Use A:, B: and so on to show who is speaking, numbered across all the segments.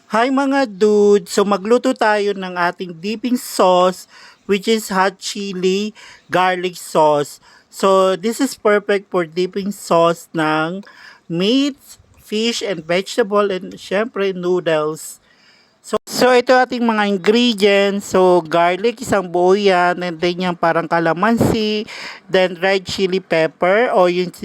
A: Hi mga dude! So magluto tayo ng ating dipping sauce which is hot chili garlic sauce. So this is perfect for dipping sauce ng meat, fish, and vegetable and syempre noodles. So ito ating mga ingredients. So garlic, isang buo yan. And then yung parang calamansi. Then red chili pepper o yung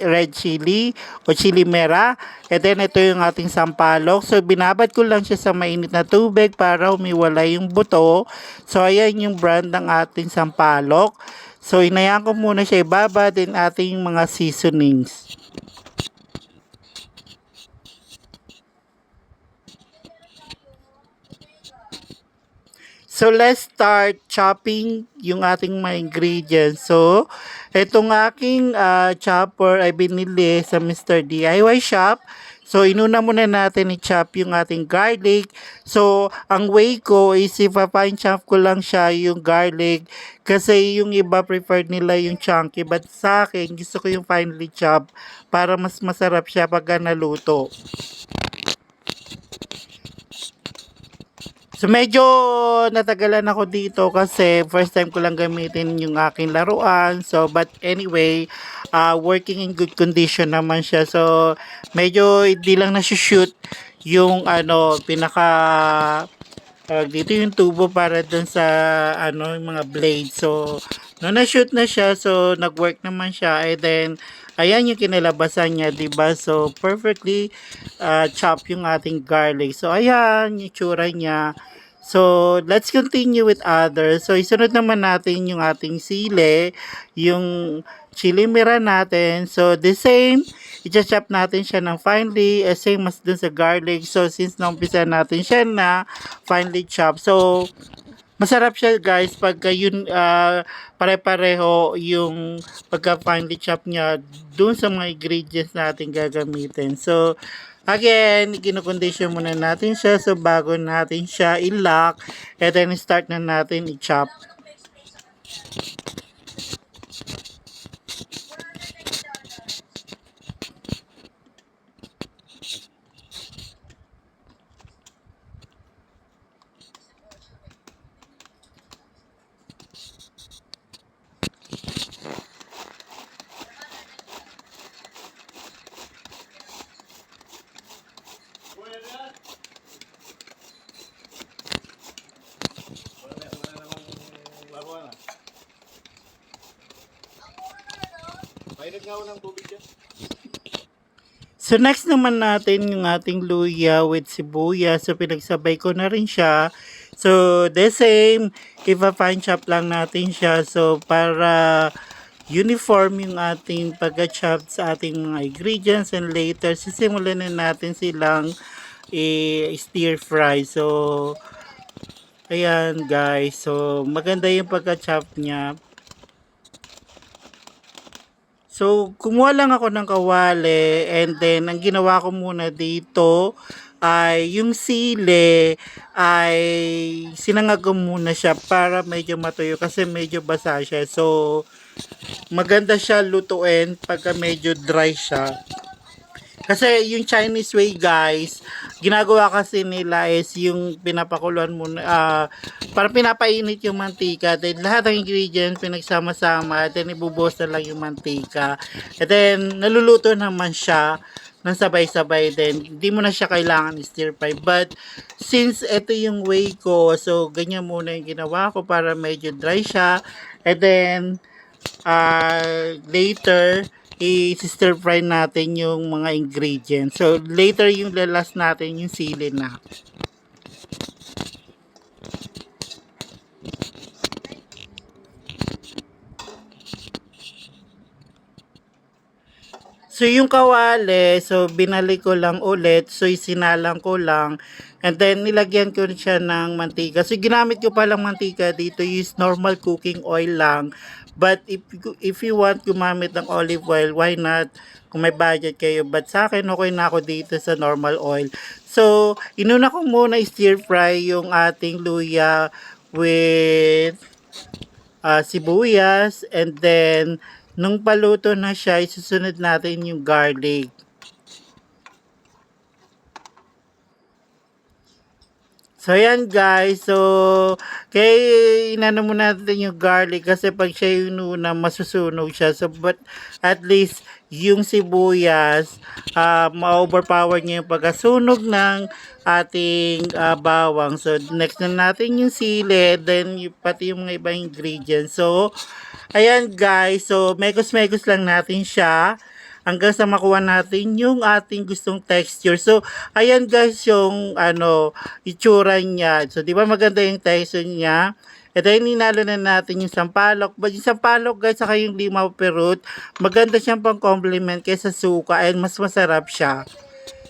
A: red chili o chili mera. And then ito yung ating sampalok. So binabad ko lang siya sa mainit na tubig para umiwalay yung buto. So ayan yung brand ng ating sampalok. So inayaan ko muna siya ibabad din ating mga seasonings. So, let's start chopping yung ating mga ingredients. So, itong aking chopper ay binili sa Mr. DIY Shop. So, inuna muna natin i-chop yung ating garlic. So, ang way ko is ipa-fine chop ko lang siya yung garlic kasi yung iba preferred nila yung chunky. But sa akin, gusto ko yung finely chop para mas masarap siya pag naluto. So medyo natagalan ako dito kasi first time ko lang gamitin yung aking laruan. So but anyway, working in good condition naman siya. So medyo hindi lang na-shoot yung pinaka dito yung tubo para dun sa yung mga blade. So no na-shoot na siya, so nag-work naman siya. And then ayan yung kinalabasan niya, 'di ba? So perfectly chop yung ating garlic. So ayan yung tsura niya. So, let's continue with others. So, isunod naman natin yung ating sile, yung chili mira natin. So, the same, i-chop natin siya ng finely, same as dun sa garlic. So, since naumpisa natin siya na finely chop. So, masarap siya guys pagka yun pare-pareho yung pagka finely chop niya dun sa mga ingredients natin gagamitin. So, again, kinukondisyon muna natin siya. So, bago natin siya i-lock, and then start na natin i-chop. So next naman natin yung ating luya with sibuyas. So pinagsabay ko na rin siya. So the same, ipa-fine chop lang natin siya. So para uniform yung ating pagka-chop sa ating mga ingredients, and later sisimulan na natin silang i-stir fry. So ayan guys. So maganda yung pagka-chop niya. So, kumuha lang ako ng kawali, and then ang ginawa ko muna dito ay yung sile ay sinangag ko muna siya para medyo matuyo kasi medyo basa siya. So, maganda siya lutuin pagka medyo dry siya. Kasi yung Chinese way guys, ginagawa kasi nila is yung pinapakuluan muna, parang pinapainit yung mantika, then lahat ng ingredients pinagsama-sama, then ibubuhos na lang yung mantika. And then naluluto naman siya ng sabay-sabay, then hindi mo na siya kailangan stir fry. But since ito yung way ko, so ganyan muna yung ginawa ko para medyo dry siya. And then later i-stir fry natin yung mga ingredients. So later yung lalas natin yung sili na. So yung kawali, so binalik ko lang ulit, so isinalang ko lang, and then nilagyan ko siya ng mantika. So ginamit ko palang mantika dito is normal cooking oil lang. But if you want gumamit ng olive oil, why not? Kung may budget kayo. But sa akin, okay na ako dito sa normal oil. So, inuna ko muna stir fry yung ating luya with sibuyas, and then nung paluto na siya, isusunod natin yung garlic. So, ayan guys. So, kaya inano mo natin yung garlic kasi pag siya yung una, masusunog siya. So, but at least yung sibuyas, ma-overpower niya yung pagkasunog ng ating bawang. So, next na natin yung sili, then pati yung mga ibang ingredients. So, ayan guys. So, mekos-mekos lang natin siya hanggang sa makuha natin yung ating gustong texture. So, ayan guys yung itsura niya. So, di ba maganda yung texture niya? E then, ninalo na natin yung sampalok. But yung sampalok guys, saka yung limao perut, maganda siyang pang complement kaysa suka and mas masarap siya.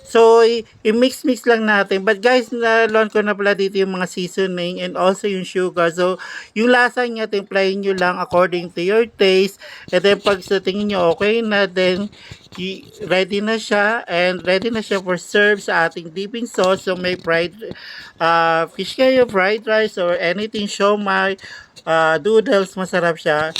A: So, i-mix-mix lang natin. But guys, nalon ko na pala dito yung mga seasoning and also yung sugar. So, yung lasa niya, timplahin nyo lang according to your taste. And then, pag sa tingin nyo okay na, then, ready na siya. And ready na siya for serve sa ating dipping sauce. So, may fried fish kayo, fried rice, or anything, siomai, noodles, masarap siya.